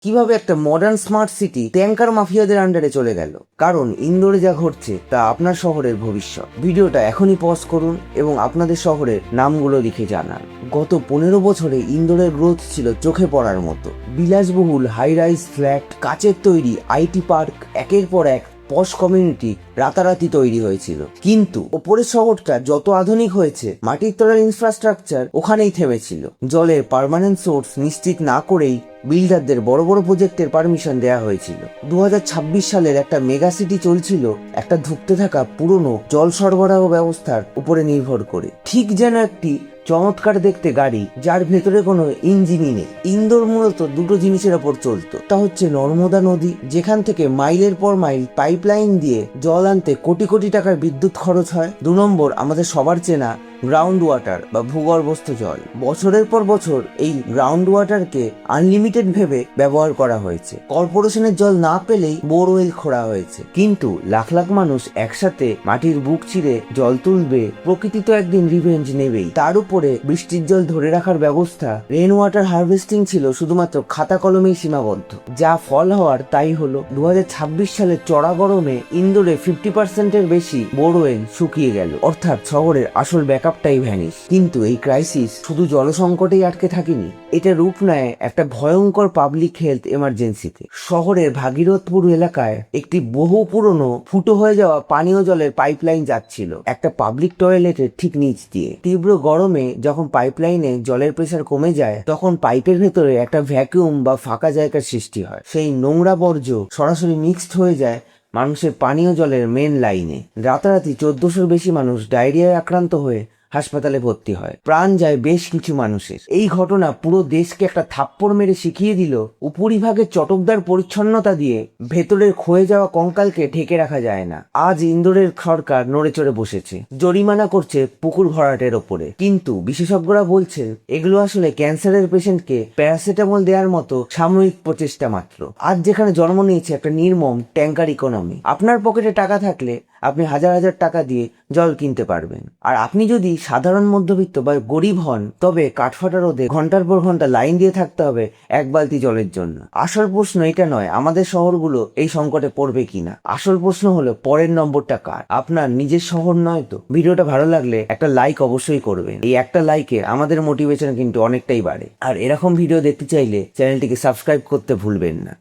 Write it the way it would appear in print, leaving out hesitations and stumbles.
কিভাবে একটা modern smart city tanker মাফিয়াদের আন্ডারে চলে গেল। কারণ ইন্দোরে যা ঘটছে তা আপনার শহরের ভবিষ্যৎ। ভিডিওটা এখনই পজ করুন এবং আপনাদের শহরের নামগুলো লিখে জানান। গত 15 বছরে ইন্দোরের গ্রোথ ছিল চোখে পড়ার মতো। বিলাসবহুল হাই রাইজ ফ্ল্যাট, কাচের তৈরি আইটি পার্ক, একের পর এক পশ কমিউনিটি রাতারাতি তৈরি হয়েছিল। কিন্তু ওপরের শহরটা যত আধুনিক হয়েছে, মাটির তলার ইনফ্রাস্ট্রাকচার ওখানেই থেমেছিল। জলের পার্মানেন্ট সোর্স নিশ্চিত না করেই বিল্ডারদের বড় বড় প্রজেক্টের পারমিশন দেওয়া হয়েছিল। 2026 সালের একটা মেগা সিটি চলছিল একটা ধুঁকতে থাকা পুরনো জল সরবরাহ ব্যবস্থার উপরে নির্ভর করে। ঠিক যেন একটি চমৎকার দেখতে গাড়ি যার ভেতরে কোনো ইঞ্জিনই নেই। ইন্দোর মূলত দুটো জিনিসের ওপর চলতো। তা হচ্ছে নর্মদা নদী, যেখান থেকে মাইলের পর মাইল পাইপলাইন দিয়ে জল আনতে কোটি কোটি টাকার বিদ্যুৎ খরচ হয়। 2 নম্বর আমাদের সবার চেনা গ্রাউন্ড ওয়াটার বা ভূগর্ভস্থ জল। বছরের পর বছর এই গ্রাউন্ড ওয়াটারকে আনলিমিটেড ভেবে ব্যবহার করা হয়েছে। কর্পোরেশনের জল না পেলেই বোরওয়েল খোঁড়া হয়েছে। কিন্তু লাখ লাখ মানুষ একসাথে মাটির বুক চিরে জল তুলবে, প্রকৃতি তো একদিন রিভেঞ্জ নেবেই। তার উপরে বৃষ্টির জল ধরে রাখার ব্যবস্থা, রেন ওয়াটার হারভেস্টিং ছিল শুধুমাত্র খাতা কলমেই সীমাবদ্ধ। যা ফল হওয়ার তাই হলো। 2026 সালের চড়া গরমে ইন্দোরে 50%-এর বেশি বোরওয়েল শুকিয়ে গেল, অর্থাৎ শহরের আসল ব্যাকআপটাই ভ্যানিশ। কিন্তু এই ক্রাইসিস শুধু জলসংকটেই আটকে থাকেনি, এটা রূপ নেয় একটা ভয়ঙ্কর পাবলিক হেলথ এমার্জেন্সিতে। শহরের ভাগীরথপুর এলাকায় একটি বহু পুরনো ফুটো হয়ে যাওয়া পানীয় জলের পাইপলাইন যাচ্ছিল একটা পাবলিক টয়লেটের ঠিক নিচ দিয়ে। তীব্র গরমে যখন পাইপলাইনে জলের প্রেসার কমে যায়, তখন পাইপের ভেতরে একটা ভ্যাকুয়াম বা ফাঁকা জায়গার সৃষ্টি হয়। সেই নোংরা বর্জ্য সরাসরি মিক্সড হয়ে যায় মানুষের পানীয় জলের মেন লাইনে। রাতারাতি 1400-এর বেশি মানুষ ডায়রিয়ায় আক্রান্ত হয়ে হাসপাতালে ভর্তি হয়। প্রাণ যায় বেশ কিছু মানুষের। এই ঘটনা পুরো দেশকে একটা থাপ্পড় মেরে শিখিয়ে দিল, উপরিভাগে চটকদার পরিচ্ছন্নতা দিয়ে ভেতরের ক্ষয়ে যাওয়া কঙ্কালকে ঢেকে রাখা যায় না। আজ ইন্দোরের সরকার নড়ে চড়ে বসেছে, জরিমানা করছে পুকুর ভরাটের ওপরে। কিন্তু বিশেষজ্ঞরা বলছেন এগুলো আসলে ক্যান্সারের পেশেন্টকে প্যারাসিটামল দেওয়ার মতো সাময়িক প্রচেষ্টা মাত্র। আজ যেখানে জন্ম নিয়েছে একটা নির্মম ট্যাঙ্কার ইকোনমি। আপনার পকেটে টাকা থাকলে আপনি হাজার হাজার টাকা দিয়ে জল কিনতে পারবেন। আর আপনি যদি সাধারণ মধ্যবিত্ত বা গরিব হন, তবে কাঠফাটা রোদে ঘন্টার পর ঘন্টা লাইন দিয়ে থাকতে হবে এক বালতি জলের জন্য। আসল প্রশ্ন এটা নয় আমাদের শহরগুলো এই সংকটে পড়বে কিনা, আসল প্রশ্ন হলো পরের নম্বরটা কার। আপনার নিজের শহর নয় তো? ভিডিওটা ভালো লাগলে একটা লাইক অবশ্যই করবেন। এই একটা লাইকে আমাদের মোটিভেশন কিন্তু অনেকটাই বাড়ে। আর এরকম ভিডিও দেখতে চাইলে চ্যানেলটিকে সাবস্ক্রাইব করতে ভুলবেন না।